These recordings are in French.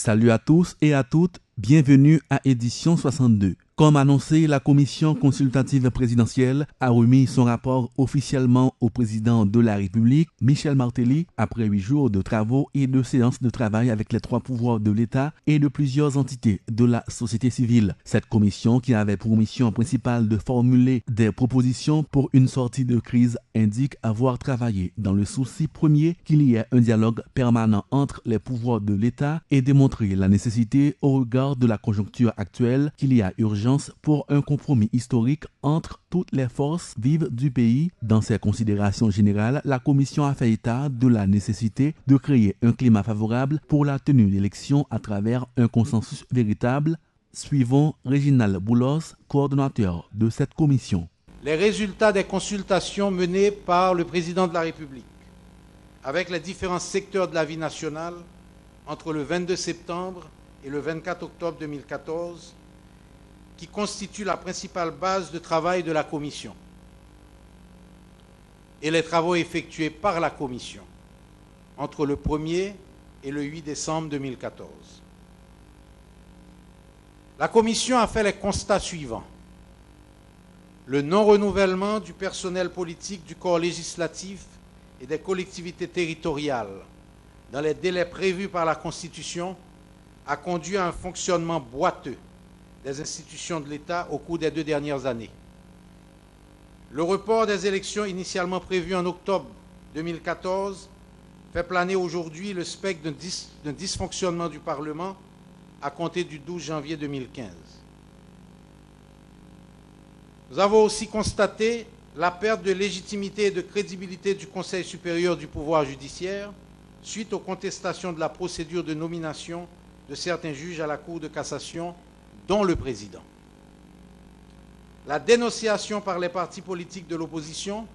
Salut à tous et à toutes, bienvenue à édition 62. Comme annoncé, la commission consultative présidentielle a remis son rapport officiellement au président de la République, Michel Martelly, après 8 jours de travaux et de séances de travail avec les 3 pouvoirs de l'État et de plusieurs entités de la société civile. Cette commission, qui avait pour mission principale de formuler des propositions pour une sortie de crise, indique avoir travaillé dans le souci premier qu'il y ait un dialogue permanent entre les pouvoirs de l'État et démontrer la nécessité, au regard de la conjoncture actuelle, qu'il y a urgence pour un compromis historique entre toutes les forces vives du pays. Dans ses considérations générales, la Commission a fait état de la nécessité de créer un climat favorable pour la tenue d'élections à travers un consensus véritable. Suivons Réginald Boulos, coordonnateur de cette commission. Les résultats des consultations menées par le président de la République avec les différents secteurs de la vie nationale entre le 22 septembre et le 24 octobre 2014 qui constituent la principale base de travail de la Commission et les travaux effectués par la Commission entre le 1er et le 8 décembre 2014. La Commission a fait les constats suivants. Le non-renouvellement du personnel politique du corps législatif et des collectivités territoriales dans les délais prévus par la Constitution a conduit à un fonctionnement boiteux des institutions de l'État au cours des 2 dernières années. Le report des élections initialement prévues en octobre 2014 fait planer aujourd'hui le spectre d'un dysfonctionnement du Parlement à compter du 12 janvier 2015. Nous avons aussi constaté la perte de légitimité et de crédibilité du Conseil supérieur du pouvoir judiciaire suite aux contestations de la procédure de nomination de certains juges à la Cour de cassation, dont le président. La dénonciation par les partis politiques de l'opposition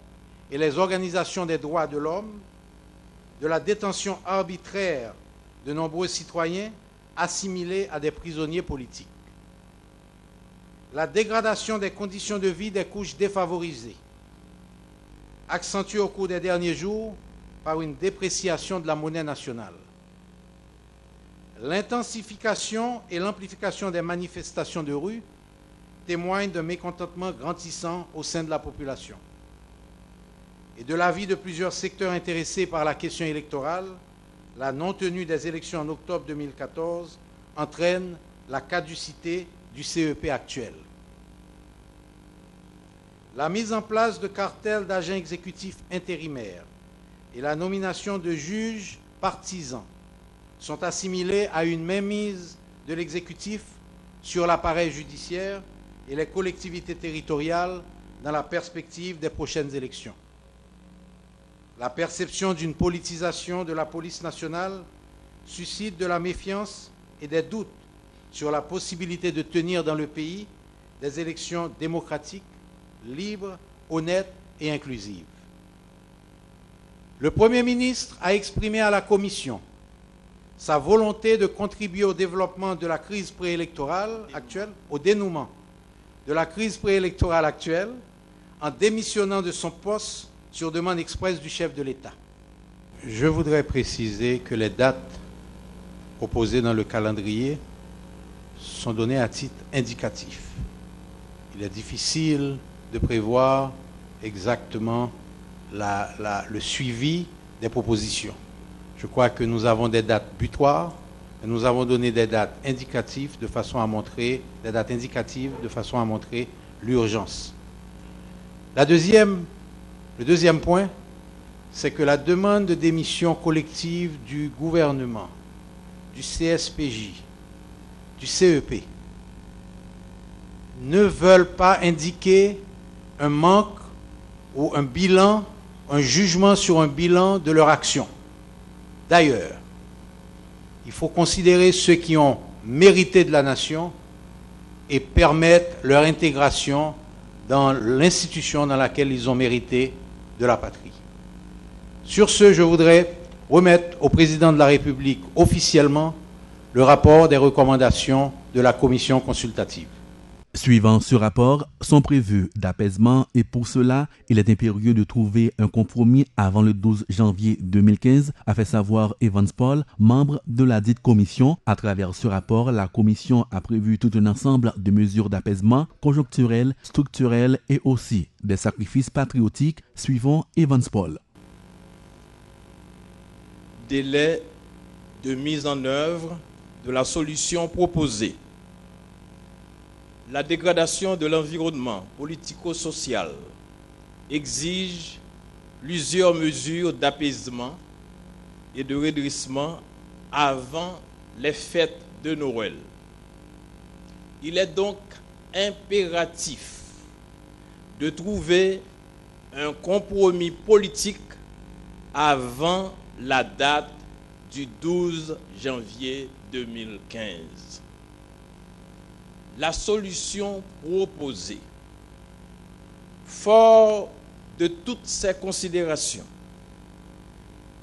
et les organisations des droits de l'homme de la détention arbitraire de nombreux citoyens assimilés à des prisonniers politiques. La dégradation des conditions de vie des couches défavorisées, accentuée au cours des derniers jours par une dépréciation de la monnaie nationale. L'intensification et l'amplification des manifestations de rue témoignent d'un mécontentement grandissant au sein de la population. Et de l'avis de plusieurs secteurs intéressés par la question électorale, la non-tenue des élections en octobre 2014 entraîne la caducité du CEP actuel. La mise en place de cartels d'agents exécutifs intérimaires et la nomination de juges partisans sont assimilés à une mainmise de l'exécutif sur l'appareil judiciaire et les collectivités territoriales dans la perspective des prochaines élections. La perception d'une politisation de la police nationale suscite de la méfiance et des doutes sur la possibilité de tenir dans le pays des élections démocratiques, libres, honnêtes et inclusives. Le Premier ministre a exprimé à la Commission sa volonté de contribuer au développement de la crise préélectorale actuelle, au dénouement de la crise préélectorale actuelle, en démissionnant de son poste sur demande expresse du chef de l'État. Je voudrais préciser que les dates proposées dans le calendrier sont données à titre indicatif. Il est difficile de prévoir exactement le suivi des propositions. Je crois que nous avons des dates butoirs et nous avons donné des dates indicatives de façon à montrer l'urgence. Le deuxième point, c'est que la demande de démission collective du gouvernement, du CSPJ, du CEP, ne veulent pas indiquer un manque ou un bilan, un jugement sur un bilan de leur action. D'ailleurs, il faut considérer ceux qui ont mérité de la nation et permettre leur intégration dans l'institution dans laquelle ils ont mérité de la patrie. Sur ce, je voudrais remettre au président de la République officiellement le rapport des recommandations de la commission consultative. Suivant ce rapport, sont prévus d'apaisement et pour cela, il est impérieux de trouver un compromis avant le 12 janvier 2015, a fait savoir Evans Paul, membre de la dite commission. À travers ce rapport, la commission a prévu tout un ensemble de mesures d'apaisement conjoncturelles, structurelles et aussi des sacrifices patriotiques, suivant Evans Paul. Délai de mise en œuvre de la solution proposée. La dégradation de l'environnement politico-social exige plusieurs mesures d'apaisement et de redressement avant les fêtes de Noël. Il est donc impératif de trouver un compromis politique avant la date du 12 janvier 2015. La solution proposée, fort de toutes ces considérations,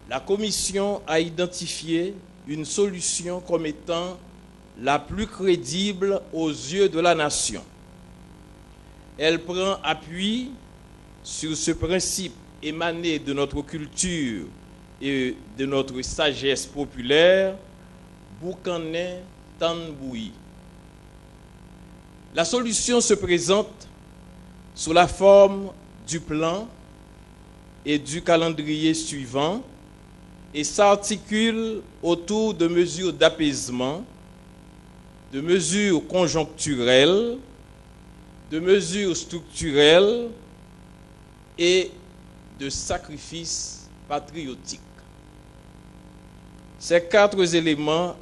la Commission a identifié une solution comme étant la plus crédible aux yeux de la nation. Elle prend appui sur ce principe émané de notre culture et de notre sagesse populaire, Boukané Tanboui. La solution se présente sous la forme du plan et du calendrier suivant et s'articule autour de mesures d'apaisement, de mesures conjoncturelles, de mesures structurelles et de sacrifices patriotiques. Ces quatre éléments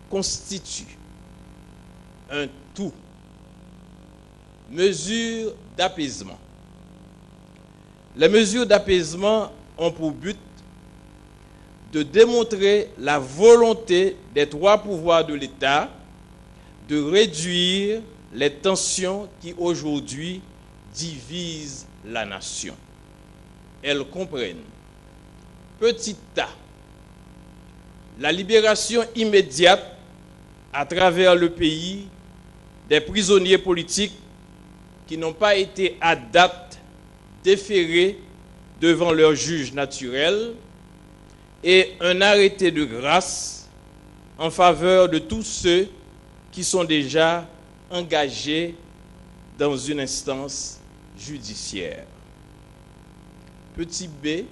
constituent un tout. Mesures d'apaisement. Les mesures d'apaisement ont pour but de démontrer la volonté des trois pouvoirs de l'État de réduire les tensions qui aujourd'hui divisent la nation. Elles comprennent, petit a, la libération immédiate à travers le pays des prisonniers politiques qui n'ont pas été à date déférés devant leur juge naturel et un arrêté de grâce en faveur de tous ceux qui sont déjà engagés dans une instance judiciaire. Petit b,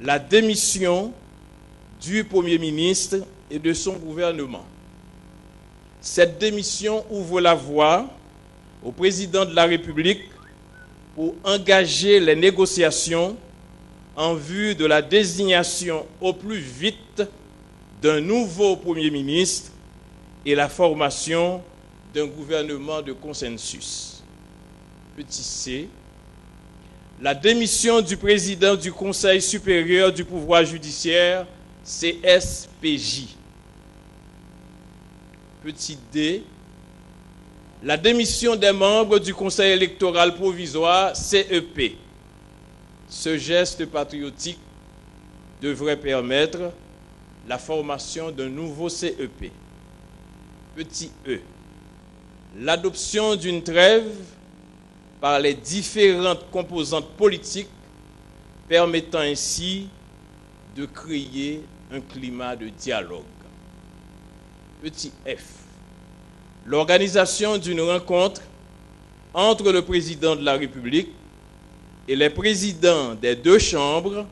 la démission du Premier ministre et de son gouvernement. Cette démission ouvre la voie au président de la République pour engager les négociations en vue de la désignation au plus vite d'un nouveau Premier ministre et la formation d'un gouvernement de consensus. Petit c, la démission du président du Conseil supérieur du pouvoir judiciaire, CSPJ. Petit d, la démission des membres du Conseil électoral provisoire, CEP. Ce geste patriotique devrait permettre la formation d'un nouveau CEP. Petit e, l'adoption d'une trêve par les différentes composantes politiques permettant ainsi de créer un climat de dialogue. Petit f, l'organisation d'une rencontre entre le président de la République et les présidents des deux chambres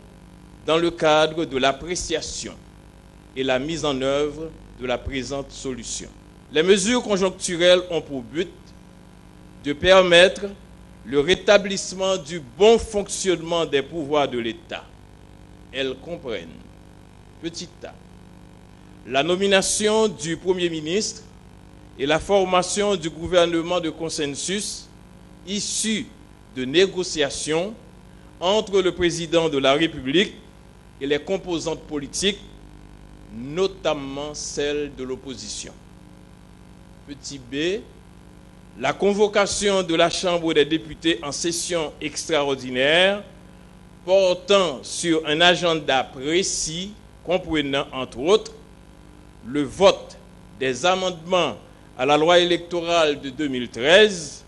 dans le cadre de l'appréciation et la mise en œuvre de la présente solution. Les mesures conjoncturelles ont pour but de permettre le rétablissement du bon fonctionnement des pouvoirs de l'État. Elles comprennent, petit a, la nomination du Premier ministre et la formation du gouvernement de consensus issu de négociations entre le président de la République et les composantes politiques, notamment celles de l'opposition. Petit b, la convocation de la Chambre des députés en session extraordinaire portant sur un agenda précis comprenant, entre autres, le vote des amendements à la loi électorale de 2013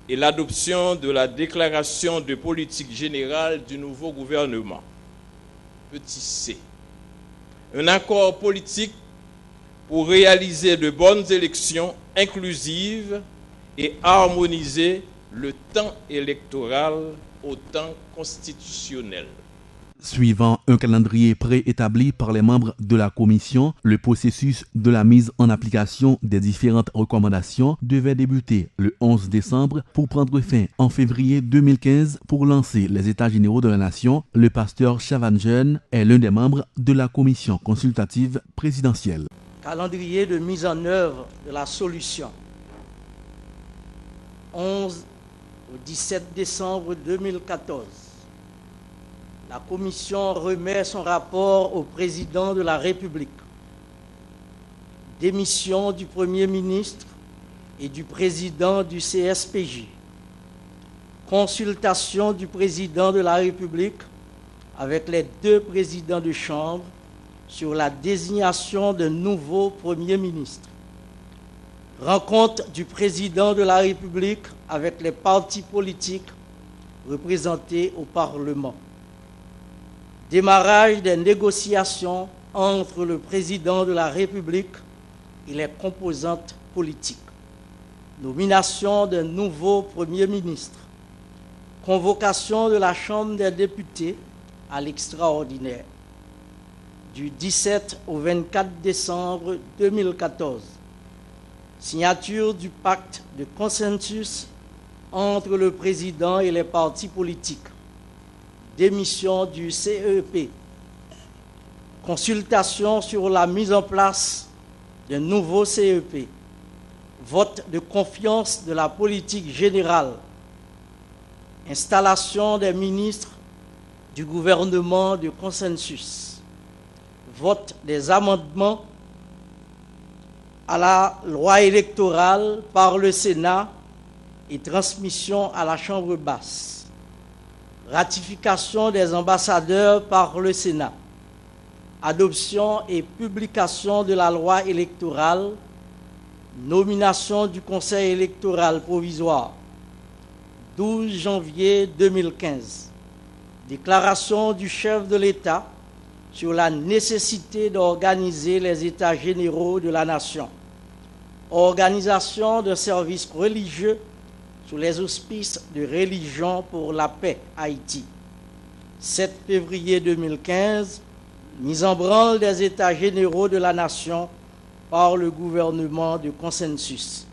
et l'adoption de la déclaration de politique générale du nouveau gouvernement. Petit c. Un accord politique pour réaliser de bonnes élections inclusives et harmoniser le temps électoral au temps constitutionnel. Suivant un calendrier préétabli par les membres de la commission, le processus de la mise en application des différentes recommandations devait débuter le 11 décembre pour prendre fin en février 2015 pour lancer les États généraux de la Nation. Le pasteur Chavan Jeune est l'un des membres de la commission consultative présidentielle. Calendrier de mise en œuvre de la solution. 11 au 17 décembre 2014. La Commission remet son rapport au Président de la République. Démission du Premier ministre et du Président du CSPJ. Consultation du Président de la République avec les deux présidents de Chambre sur la désignation d'un nouveau Premier ministre. Rencontre du Président de la République avec les partis politiques représentés au Parlement. Démarrage des négociations entre le Président de la République et les composantes politiques. Nomination d'un nouveau Premier ministre. Convocation de la Chambre des députés à l'extraordinaire. Du 17 au 24 décembre 2014. Signature du pacte de consensus entre le Président et les partis politiques. Démission du CEP, consultation sur la mise en place d'un nouveau CEP, vote de confiance de la politique générale, installation des ministres du gouvernement de consensus, vote des amendements à la loi électorale par le Sénat et transmission à la Chambre basse. Ratification des ambassadeurs par le Sénat. Adoption et publication de la loi électorale. Nomination du Conseil électoral provisoire. 12 janvier 2015. Déclaration du chef de l'État sur la nécessité d'organiser les États généraux de la Nation. Organisation de services religieux sous les auspices de Religion pour la paix Haïti. 7 février 2015, mise en branle des États généraux de la Nation par le gouvernement de consensus.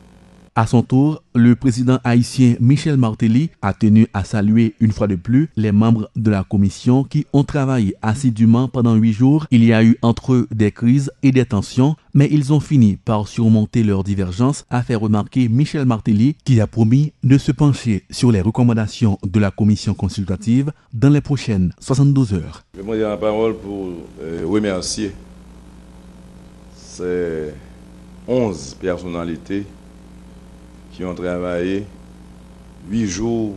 À son tour, le président haïtien Michel Martelly a tenu à saluer une fois de plus les membres de la commission qui ont travaillé assidûment pendant 8 jours. Il y a eu entre eux des crises et des tensions, mais ils ont fini par surmonter leurs divergences, a fait remarquer Michel Martelly, qui a promis de se pencher sur les recommandations de la commission consultative dans les prochaines 72 heures. Je vais prendre la parole pour remercier ces 11 personnalités qui ont travaillé 8 jours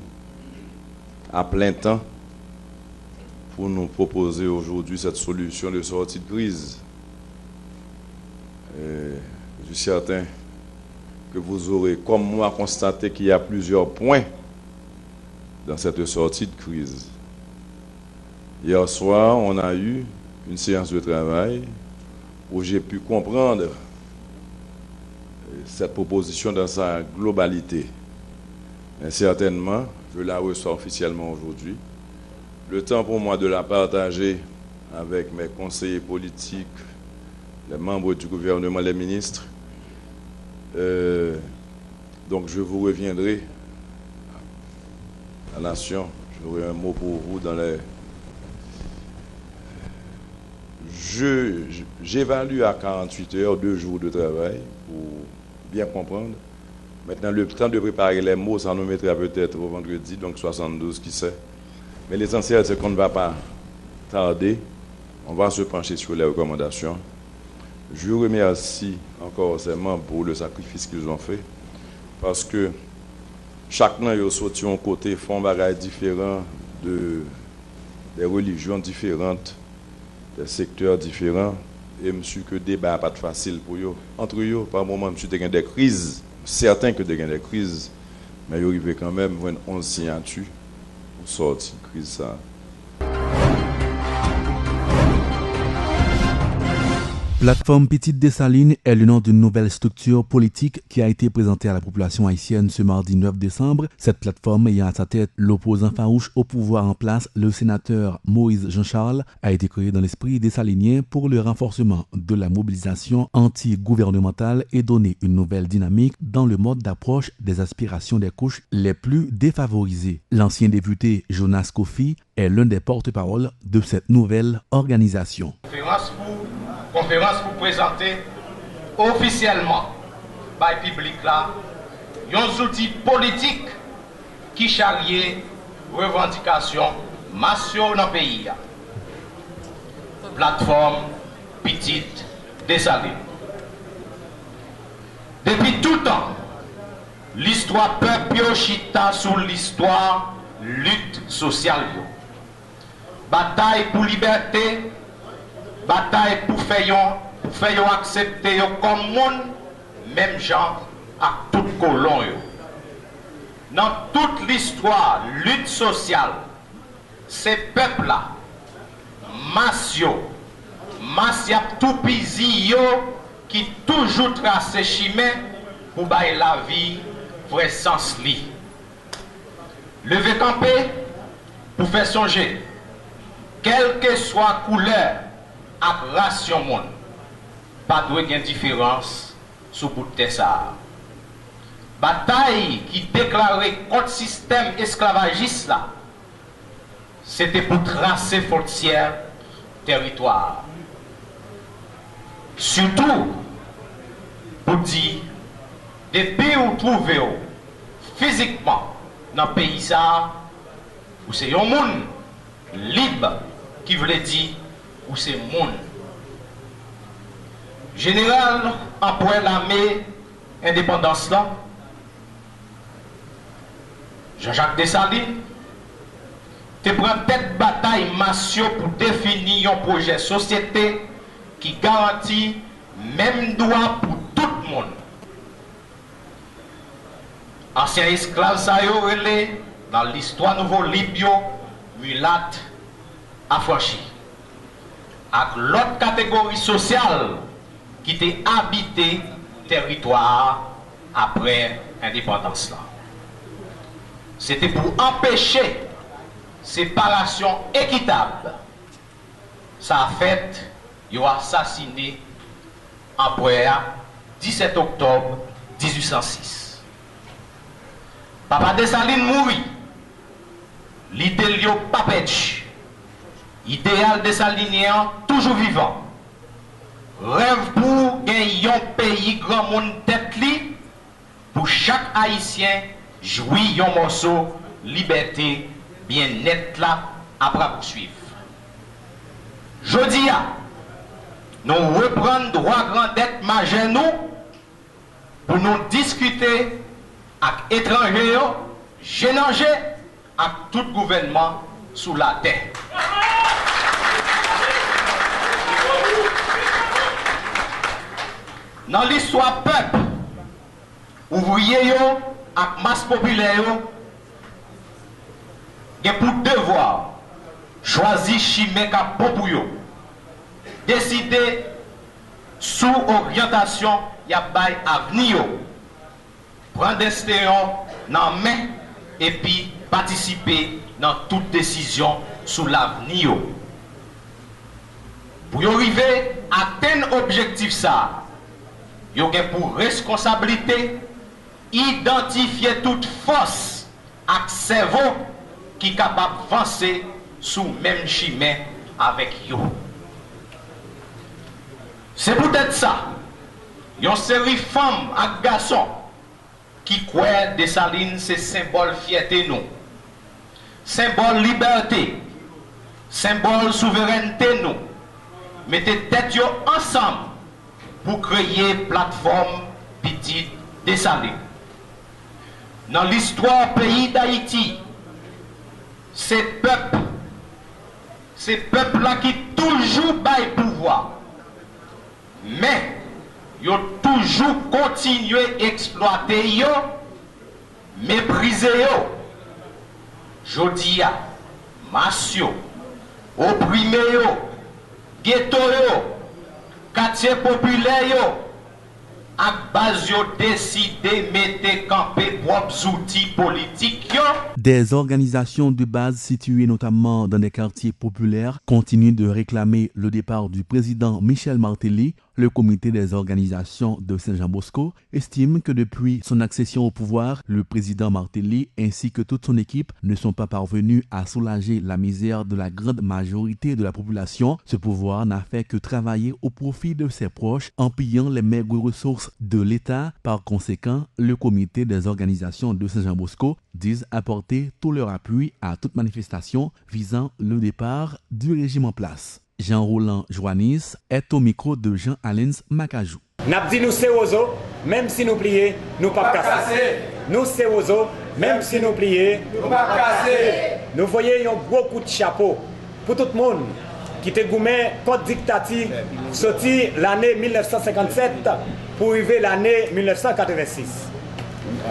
à plein temps pour nous proposer aujourd'hui cette solution de sortie de crise. Je suis certain que vous aurez, comme moi, constaté qu'il y a plusieurs points dans cette sortie de crise. Hier soir, on a eu une séance de travail où j'ai pu comprendre cette proposition dans sa globalité. Et certainement, je la reçois officiellement aujourd'hui. Le temps pour moi de la partager avec mes conseillers politiques, les membres du gouvernement, les ministres. Donc je vous reviendrai à la Nation. J'aurai un mot pour vous dans les... J'évalue à 48 heures 2 jours de travail pour bien comprendre. Maintenant, le temps de préparer les mots, ça nous mettra peut-être au vendredi, donc 72, qui sait. Mais l'essentiel, c'est qu'on ne va pas tarder. On va se pencher sur les recommandations. Je remercie encore ces membres pour le sacrifice qu'ils ont fait, parce que chacun est sorti un côté, font bagaille différents, des religions différentes, des secteurs différents, et monsieur que débat pas facile pour eux. Entre eux, par moment, monsieur a des crises, certains que des crises, mais ils arrivent quand même à 11 signatures pour sortir de crise ça. Plateforme Petite Dessalines est le nom d'une nouvelle structure politique qui a été présentée à la population haïtienne ce mardi 9 décembre. Cette plateforme ayant à sa tête l'opposant farouche au pouvoir en place, le sénateur Moïse Jean-Charles, a été créée dans l'esprit dessalinien pour le renforcement de la mobilisation anti-gouvernementale et donner une nouvelle dynamique dans le mode d'approche des aspirations des couches les plus défavorisées. L'ancien député Jonas Kofi est l'un des porte-parole de cette nouvelle organisation. Conférence pour présenter officiellement par le public là un outil politique qui charrie revendication massive dans le pays. Plateforme Petite Dessalines. Depuis tout le temps, l'histoire peuple chita sur l'histoire lutte sociale. Bataille pour liberté, bataille pour faire accepter comme monde, même gens à tout colon. Dans toute l'histoire, lutte sociale, ces peuples-là, masse tout pisi qui toujours trace chemin pour bailler la vie, vrai sens li. Lever camper pour faire songer, quelle que soit couleur, et ration monde, pas de différence sous bout de ça. Bataille qui déclarait contre le système esclavagiste là, c'était pour tracer frontières, territoire. Surtout pour dire, depuis où trouvez physiquement dans le pays ça, où c'est un monde libre qui voulait dire où c'est monde. Général, après l'armée indépendance là, Jean-Jacques Dessalines, te prend tête bataille massive pour définir un projet de société qui garantit même droit pour tout le monde. Ancien esclave ça yo relé dans l'histoire nouveau Libyo, mulâtre, affranchi. Avec l'autre catégorie sociale qui était habité territoire après l'indépendance là. C'était pour empêcher séparation équitable. Ça a fait, ils ont assassiné après 17 octobre 1806. Papa Dessalines mourit. L'idée de papetch. Idéal Dessalinien toujours vivant. Rêve pour gagner un pays grand monde tête li, pour chaque haïtien jouir un morceau liberté bien net là après poursuivre. Jodi a nous reprendre droit grand dette majeur nous pour nous discuter avec étrangers, génanger avec tout gouvernement sous la terre. Dans l'histoire peuple, ouvriers et masse populaire, il pour devoir choisir chimé ka bon pour yo. Décider sous orientation y a bay avenir. Prendre destin dans main et puis participer dans toute décision sous l'avenir. Pour y arriver à atteindre objectif ça, il y a pour responsabilité identifier toute force et cerveau qui est capable d'avancer sous le même chemin avec eux. C'est peut-être ça. Il y a une série de femmes et garçons qui croient que Dessalines c'est symbole fierté nous, symbole liberté, symbole souveraineté nous. Mettez tête ensemble pour créer plateforme Petite Dessalines. Dans l'histoire pays d'Haïti, ces peuples là qui toujours baillent pouvoir, mais ils ont toujours continué à exploiter, mépriser. Jodia, Massio, opprimé, ghetto, quartier populaire, à base décidé de mettre camper propres outils politiques. Des organisations de base situées notamment dans des quartiers populaires continuent de réclamer le départ du président Michel Martelly. Le comité des organisations de Saint-Jean-Bosco estime que depuis son accession au pouvoir, le président Martelly ainsi que toute son équipe ne sont pas parvenus à soulager la misère de la grande majorité de la population. Ce pouvoir n'a fait que travailler au profit de ses proches en pillant les maigres ressources de l'État. Par conséquent, le comité des organisations de Saint-Jean-Bosco disent apporter tout leur appui à toute manifestation visant le départ du régime en place. Jean-Roland Joannis est au micro de Jean-Alain Macajou. N'a dit nous c'est ozo, même si nous plions, nous pas casser. Nous c'est ozo, même si nous plions, nous pas casser. Nous voyons beaucoup de chapeaux pour tout le monde qui était goumé contre dictature sorti l'année 1957 pour arriver l'année 1986.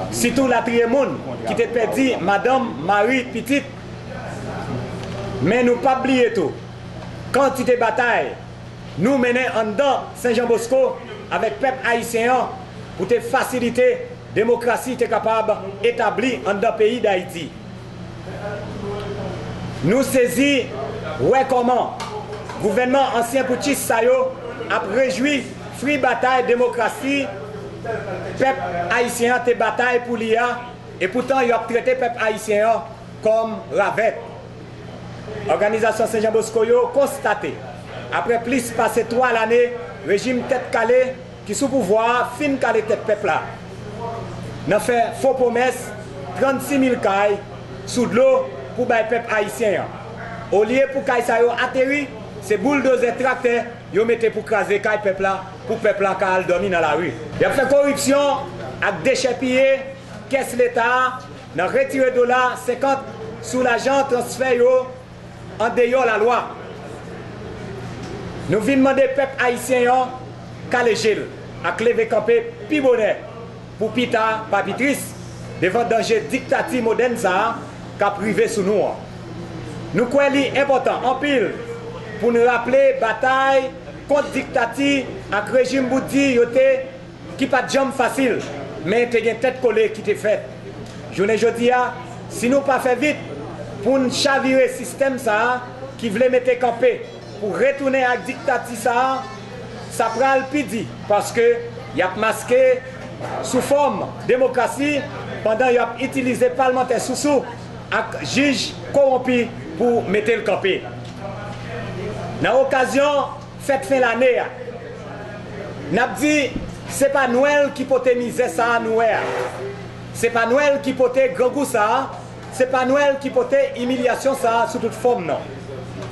Surtout la monde qui était perdu Madame Marie Petite. Mais nous pas oublier tout. Quantité de bataille, nous menons en dedans Saint-Jean-Bosco avec peuple haïtien pour te faciliter la démocratie capable d'établir en dedans pays d'Haïti. Nous saisissons, ouais comment, gouvernement ancien Poutis Sayo a réjoui free bataille démocratie, peuple haïtien te bataille pour l'IA et pourtant il a traité peuple haïtien comme ravette. Organisation Saint-Jean-Bosco a constaté, après plus passé 3 années, régime tête calée qui sous pouvoir, fin calé tête peuple là. N'a fait faux promesses, 36 000 cailles sous de l'eau pour le peuple haïtien. Au lieu pour caille ça atterri, c'est bulldozer tracteur, ils mettent pour craser caille peuple là, pour peuple là car dormir dans la rue. Il a fait corruption, avec déchets pillés, caisse l'État, n'a retiré dollars 50 sous l'argent transfert en dehors la loi. Nous venons demander au peuple haïtien qu'à l'échelle, à lever campé pi bonnet pour pita papitrice devant danger dictature moderne ça qu'a privé sous nous. Nous croyons important en pile pour nous rappeler bataille contre dictature avec régime boudi yoté qui pas de jambe facile mais t'es une tête collée qui t'est faite. Je ne dis pas si nous pas fait vite pour nous chavirer le système ça, qui voulait mettre campé pour retourner à la dictature ça prend le pidi parce que il a masqué sous forme démocratie pendant qu'il a utilisé parlementaire sous avec juge corrompu pour mettre le campé. Dans l'occasion, fête fin l'année, n'a dit c'est pas Noël qui peut miser ça à Noël. C'est pas Noël qui peut grand goût ça. C'est pas Noël qui peut humiliation ça sous toute forme non.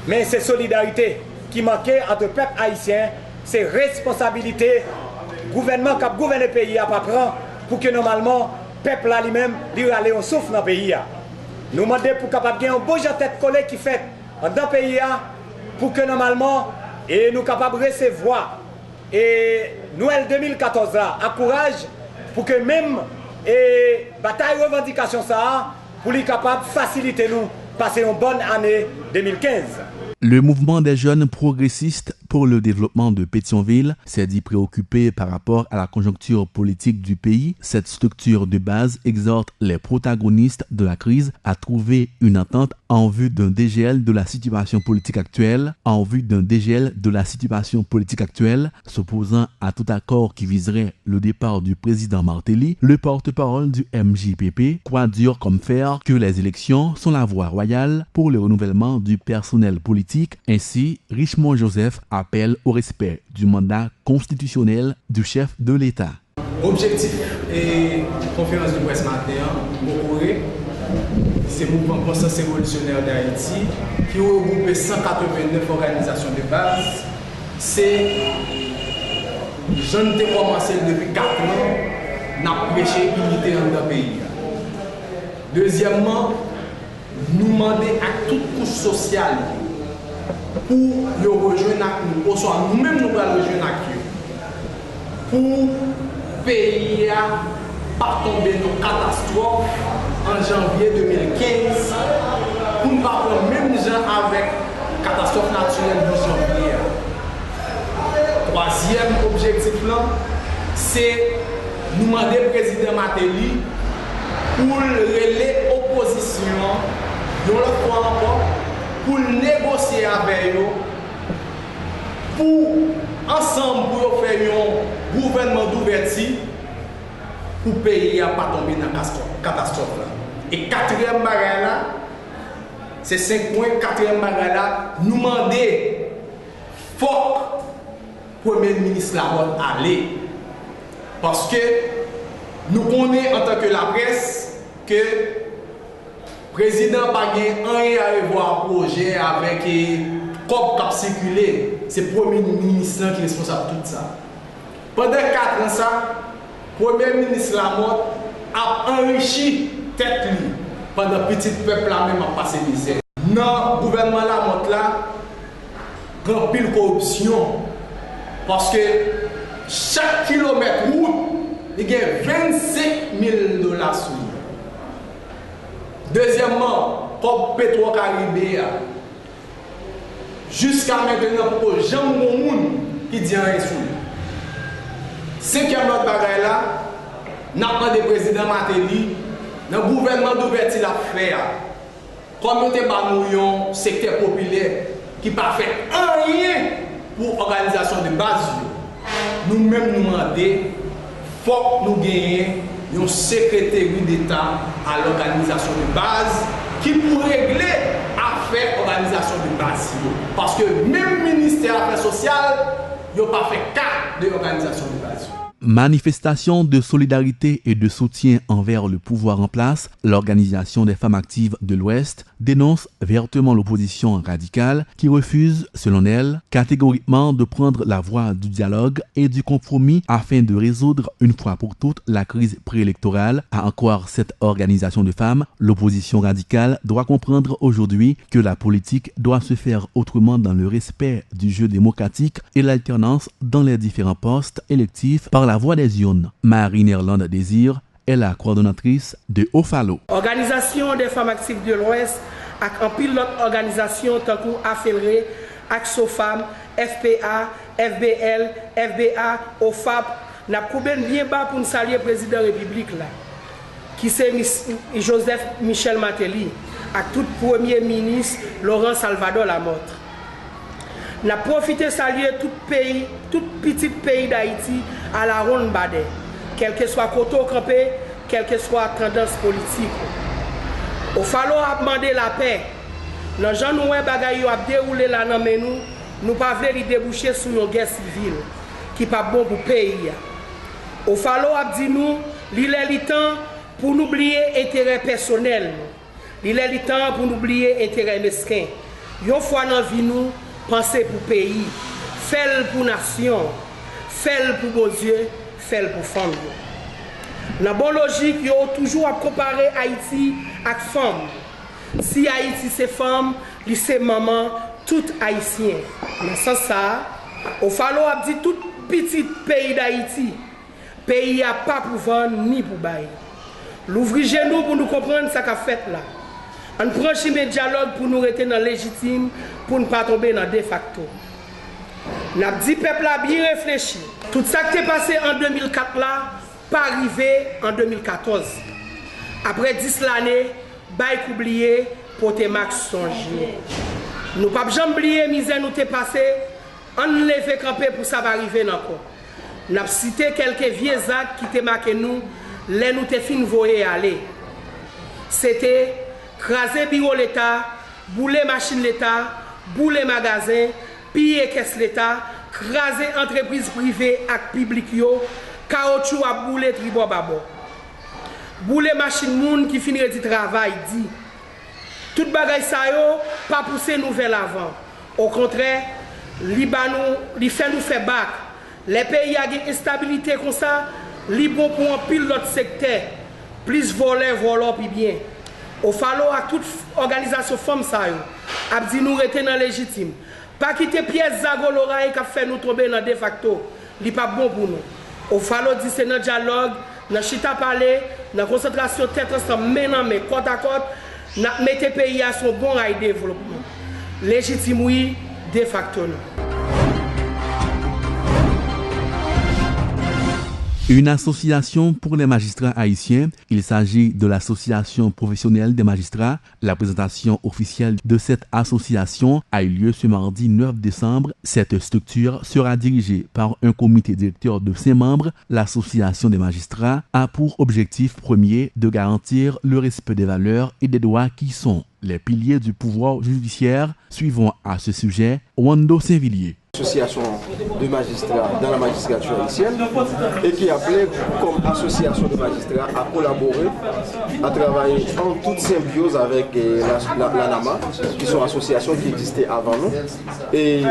Mais c'est solidarité qui manquait entre peuple haïtien, c'est responsabilité gouvernement qui gouverne le pays à pas prendre pour que normalement peuple là lui-même lui aller on souffle dans le pays. Nous demandons pour capable gagner un beau genre tête collée qui fait dans le pays pour que normalement et nous capables recevoir et Noël 2014 là encourage pour que même et bataille revendication ça pour les capables de faciliter nous passer une bonne année 2015. Le mouvement des jeunes progressistes pour le développement de Pétionville s'est dit préoccupé par rapport à la conjoncture politique du pays. Cette structure de base exhorte les protagonistes de la crise à trouver une entente en vue d'un dégel de la situation politique actuelle, s'opposant à tout accord qui viserait le départ du président Martelly. Le porte-parole du MJPP croit dur comme fer que les élections sont la voie royale pour le renouvellement du personnel politique. Ainsi, Richemont Joseph appelle au respect du mandat constitutionnel du chef de l'État. Objectif et conférence de presse matin, c'est le mouvement Conscience révolutionnaire d'Haïti qui regroupe 189 organisations de base. C'est je ne t'ai commencé depuis 4 ans, n'a prêché unité dans le pays. Deuxièmement, nous demander à toute couche sociale pour nous rejoindre, ou soit nous-mêmes nous allons rejoindre avec eux. pour pays à pas tomber dans catastrophe en janvier 2015 pour ne pas prendre même gens avec catastrophe naturelle de janvier. Troisième objectif là, c'est nous demander au président Martelly pour relayer l'opposition, nous le fois encore, pour négocier avec eux, pour ensemble pour faire un gouvernement d'ouverture pour payer à pas tomber dans la catastrophe là. Et quatrième bagage là, c'est 5 points. Quatrième bagage là, nous demander fort Premier ministre Lamotte aller. Parce que nous connaissons en tant que la presse que le président n'a pas rien à voir projet avec COP qui circulé. C'est le Premier ministre qui est responsable de tout ça. Pendant 4 ans, ça, le Premier ministre Lamotte a enrichi tête lui pendant que le petit peuple là même a passé misère. Dans le gouvernement Lamotte là, grand pile corruption. Parce que chaque kilomètre route, il y a 25 000 $ sur lui. Deuxièmement, comme Petro-Caribé, jusqu'à maintenant, pour Jean Moumoun qui dit rien sur lui. Cinquième autre bagaille là, n'a pas de président Martelly, dans le gouvernement d'ouverture la fait. Comme nous avons un secteur populaire qui n'a pas fait rien pour l'organisation de base, nous-mêmes nous demandons, il faut que nous gagnions un secrétaire d'État à l'organisation de base qui pourrait régler l'affaire organisation de base. Parce que même le ministère des Affaires sociales n'a pas fait cas de l'organisation de base. Manifestation de solidarité et de soutien envers le pouvoir en place, l'Organisation des femmes actives de l'Ouest dénonce vertement l'opposition radicale qui refuse, selon elle, catégoriquement de prendre la voie du dialogue et du compromis afin de résoudre une fois pour toutes la crise préélectorale. À en croire cette organisation de femmes, l'opposition radicale doit comprendre aujourd'hui que la politique doit se faire autrement dans le respect du jeu démocratique et l'alternance dans les différents postes électifs par la voie des urnes. Marie Nerland Désir est la coordonnatrice de OFALO. Organisation des femmes actives de l'Ouest, avec un pilote organisation tant que AFELRE, AXOFAM, FPA, FBL, FBA, OFAP, n'a coupé bien bas pour nous saluer le président de la République là, qui c'est Joseph Michel Martelly, avec tout premier ministre Laurent Salvador Lamotte. N'a profité de saluer tout petit pays d'Haïti à la ronde badé, quel que soit côté campé, quelle que soit tendance politique. Au fallo a demandé la paix. Dans gens nous bagaille a déroulé là dans nous pas voulons déboucher sur une guerre civile qui pas bon pour pays. Au fallo a dit nous, il est temps pour nous oublier intérêt personnel. Il est temps pour nous oublier intérêt mesquin. Une fois dans vie nous penser pour pays, faire pour nation, faire pour beaux yeux, faire pour femme. Dans la bonne logique, il y a toujours à comparer Haïti avec femme. Si Haïti c'est femme, c'est maman, tout haïtien. Dans ce sens, il faut dire tout petit pays d'Haïti, pays n'a pas pour vendre ni pour bailler. L'ouvrir genou pour nous comprendre ce qu'a fait là. On prend le dialogue pour nous rester dans légitime, pour ne pas tomber dans de facto. Nous avons dit peuple a bien réfléchi. Tout ça qui est passé en 2004 là, pas arrivé en 2014. Après 10 l'année, bail oublié pour te max songer. Nous pas jamais oublier misère nous t'est passé, on levé camper pour ça va arriver encore. Nous avons cité quelques vieux actes qui t'ont marqué nous, les nous t'es fin voyer aller. C'était craser bureau l'État, bouler machine l'État, bouler magasin, piller caisse l'État, craser entreprise privée et publique yo, caoutchouc à bouler tribo babo. Bouler machine moun qui finit du travail dit. Tout bagay sa yo pas pousser nous vers l'avant. Au contraire, li fait nous faire bac. Les pays a une instabilité comme ça, li bon pour un pile l'autre secteur, plus voler puis bien. Au fallo à toute organisation femme ça yo, a dit nous rester dans légitime. Pas quitter pièce Zagolora qui a fait nous tomber dans de facto, li pas bon pour nous. Au fallo dit c'est dans dialogue, dans chita parler, dans concentration tête ensemble, maintenant mais côte à côte, mettez pays à son bon à développement. Légitime oui, de facto non. Une association pour les magistrats haïtiens. Il s'agit de l'association professionnelle des magistrats. La présentation officielle de cette association a eu lieu ce mardi 9 décembre. Cette structure sera dirigée par un comité directeur de 5 membres. L'association des magistrats a pour objectif premier de garantir le respect des valeurs et des droits qui sont les piliers du pouvoir judiciaire. Suivons à ce sujet Wando Saint-Villiers. Association de magistrats dans la magistrature haïtienne et qui appelait comme association de magistrats à collaborer, à travailler en toute symbiose avec la NAMA, qui sont associations qui existaient avant nous. Et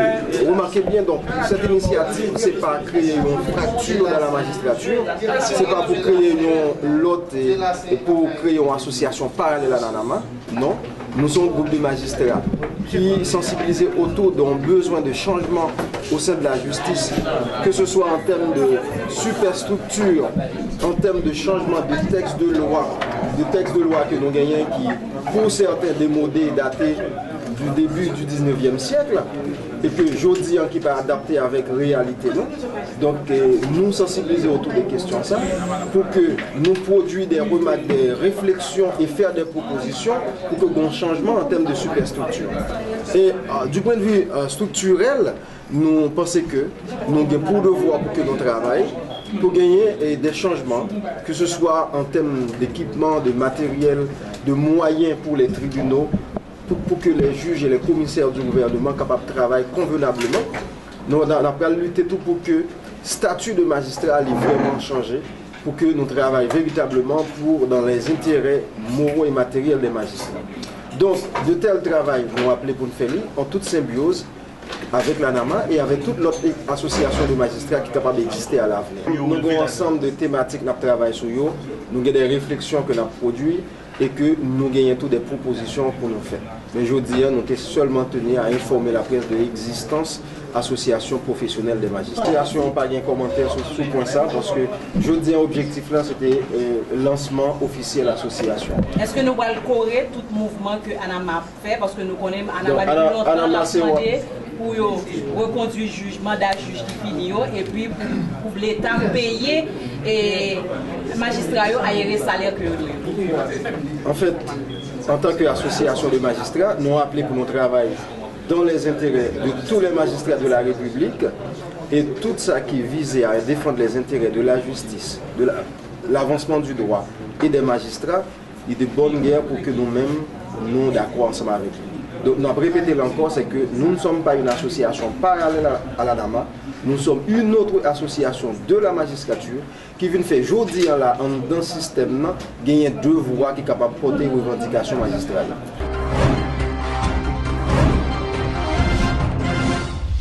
remarquez bien, donc, cette initiative, ce n'est pas créer une fracture dans la magistrature, ce n'est pas pour créer une lotte et pour créer une association parallèle à la NAMA, non. Nous sommes un groupe de magistrats qui sensibilisent autour d'un besoin de changement au sein de la justice, que ce soit en termes de superstructure, en termes de changement de textes de loi que nous gagnons qui, pour certains démodés, datés du début du 19e siècle, et que j'ose qui peut adapter avec réalité. Non? Donc nous sensibiliser autour des questions ça, pour que nous produisons des remarques, des réflexions et faire des propositions pour que nous changement en termes de superstructure. Et du point de vue structurel, nous pensons que nous avons pour devoir pour que nous travaillions, pour gagner des changements, que ce soit en termes d'équipement, de matériel, de moyens pour les tribunaux, pour que les juges et les commissaires du gouvernement soient capables de travailler convenablement. Nous avons lutté tout pour que le statut de magistrat ait vraiment changé, pour que nous travaillions véritablement dans les intérêts moraux et matériels des magistrats. Donc, de tel travail, nous avons appelé pour nous faire en toute symbiose avec la NAMA et avec toute l'autre association de magistrats qui est capable d'exister à l'avenir. Nous avons un ensemble de thématiques que nous travaillons sur eux, nous avons des réflexions que nous avons produites et que nous gagnons toutes des propositions pour nous faire. Mais je dis, nous sommes seulement tenus à informer la presse de l'existence association professionnelle des magistrats. L'association n'a pas de commentaire sur ce point ça parce que je dis l'objectif là c'était lancement officiel de l'association. Est-ce que nous allons corriger tout mouvement que Anama fait parce que nous connaissons Anama depuis longtemps l'a demandé pour reconduire jugement d'un juge qui finit et puis pour l'État payer et magistrats à les salaires que nous. En fait, en tant qu'association de magistrats, nous avons appelé pour notre travail dans les intérêts de tous les magistrats de la République et tout ça qui visait à défendre les intérêts de la justice, de l'avancement du droit et des magistrats, il y a de bonnes guerres pour que nous-mêmes nous d'accord ensemble avec lui. Donc, nous avons répété encore, c'est que nous ne sommes pas une association parallèle à la NAMA, nous sommes une autre association de la magistrature qui vient faire aujourd'hui là, dans le système, gagner 2 voix qui sont capables de porter les revendications magistrales.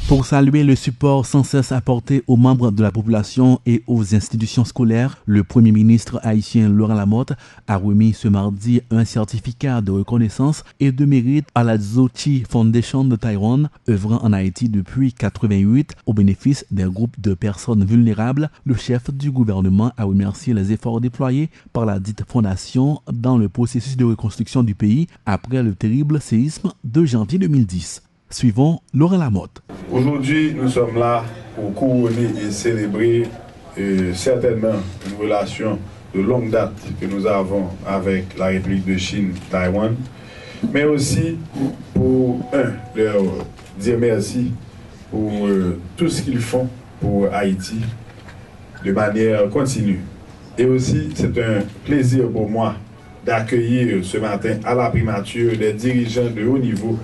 Pour saluer le support sans cesse apporté aux membres de la population et aux institutions scolaires, le Premier ministre haïtien Laurent Lamotte a remis ce mardi un certificat de reconnaissance et de mérite à la Xochitl Foundation de Taïwan, œuvrant en Haïti depuis 1988 au bénéfice d'un groupe de personnes vulnérables. Le chef du gouvernement a remercié les efforts déployés par la dite fondation dans le processus de reconstruction du pays après le terrible séisme de janvier 2010. Suivons Laurent Lamotte. Aujourd'hui, nous sommes là pour couronner et célébrer certainement une relation de longue date que nous avons avec la République de Chine, Taïwan, mais aussi pour, leur dire merci pour tout ce qu'ils font pour Haïti de manière continue. Et aussi, c'est un plaisir pour moi d'accueillir ce matin à la primature des dirigeants de haut niveau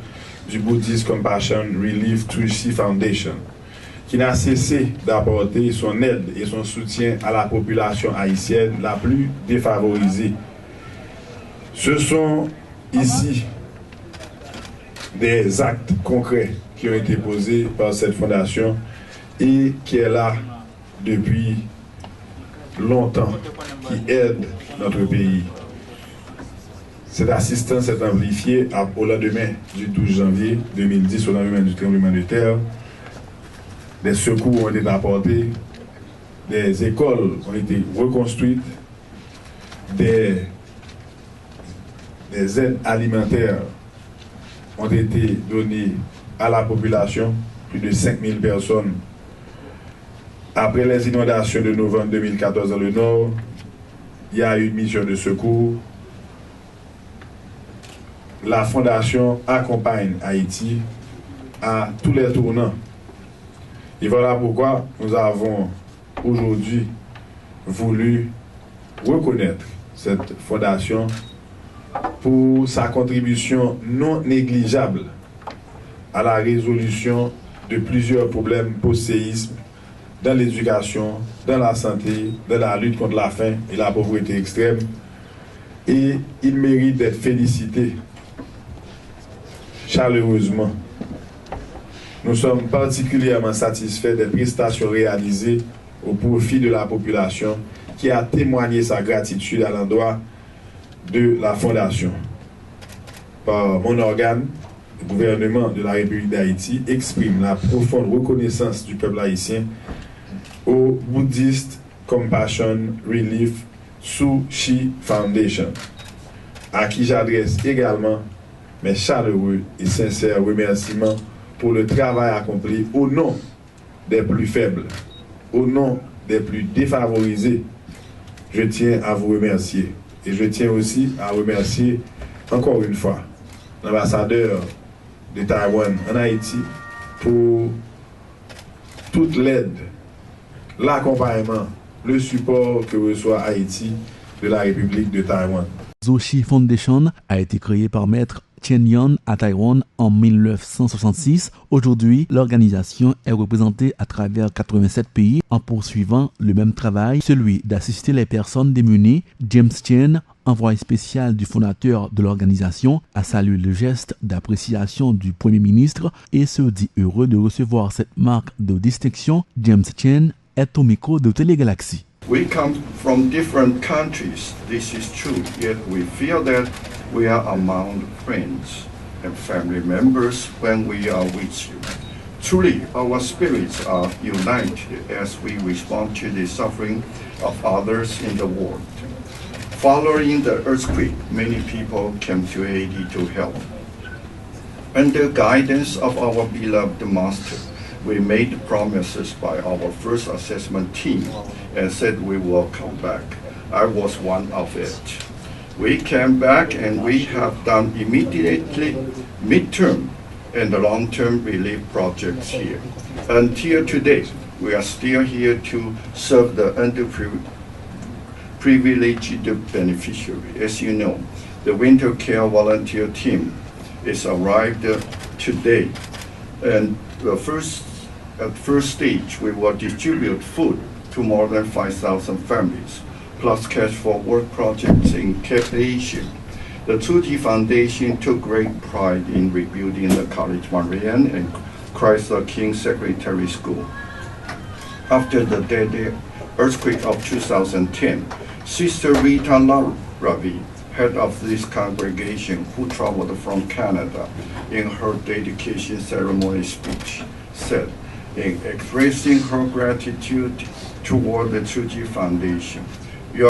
du Buddhist Compassion Relief Xochitl Foundation, qui n'a cessé d'apporter son aide et son soutien à la population haïtienne la plus défavorisée. Ce sont ici des actes concrets qui ont été posés par cette fondation et qui est là depuis longtemps, qui aide notre pays. Cette assistance est amplifiée au lendemain du 12 janvier 2010, au lendemain du tremblement de terre. Des secours ont été apportés des écoles ont été reconstruites, des aides alimentaires ont été données à la population, plus de 5000 personnes. Après les inondations de novembre 2014 dans le Nord, il y a eu une mission de secours. La Fondation accompagne Haïti à tous les tournants. Et voilà pourquoi nous avons aujourd'hui voulu reconnaître cette fondation pour sa contribution non négligeable à la résolution de plusieurs problèmes post-séisme dans l'éducation, dans la santé, dans la lutte contre la faim et la pauvreté extrême. Et il mérite d'être félicité chaleureusement. Nous sommes particulièrement satisfaits des prestations réalisées au profit de la population qui a témoigné sa gratitude à l'endroit de la Fondation. Par mon organe, le gouvernement de la République d'Haïti exprime la profonde reconnaissance du peuple haïtien au Buddhist Compassion Relief Tzu Chi Foundation, à qui j'adresse également mes chaleureux et sincères remerciements pour le travail accompli au nom des plus faibles, au nom des plus défavorisés. Je tiens à vous remercier. Et je tiens aussi à remercier encore une fois l'ambassadeur de Taïwan en Haïti pour toute l'aide, l'accompagnement, le support que reçoit Haïti de la République de Taïwan. Tzu Chi Foundation a été créée par Maître Chen Yan à Taïwan en 1966. Aujourd'hui, l'organisation est représentée à travers 87 pays en poursuivant le même travail, celui d'assister les personnes démunies. James Chen, envoyé spécial du fondateur de l'organisation, a salué le geste d'appréciation du Premier ministre et se dit heureux de recevoir cette marque de distinction. James Chen est au micro de Télégalaxie. We come from different countries, this is true, yet we feel that we are among friends and family members when we are with you. Truly, our spirits are united as we respond to the suffering of others in the world. Following the earthquake, many people came to Haiti to help. Under guidance of our beloved Master, we made promises by our first assessment team and said we will come back. I was one of it. We came back and we have done immediately midterm and long-term relief projects here. Until today, we are still here to serve the underprivileged beneficiary. As you know, the Winter Care Volunteer Team is arrived today, and at first stage, we will distribute food to more than 5,000 families, plus cash for work projects in Cape Asia. The Tzu Chi Foundation took great pride in rebuilding the College Marianne and Christ the King Secretary School. After the deadly earthquake of 2010, Sister Rita Ravi, head of this congregation who traveled from Canada, in her dedication ceremony speech, said, in expressing her gratitude toward the Tzu Chi Foundation,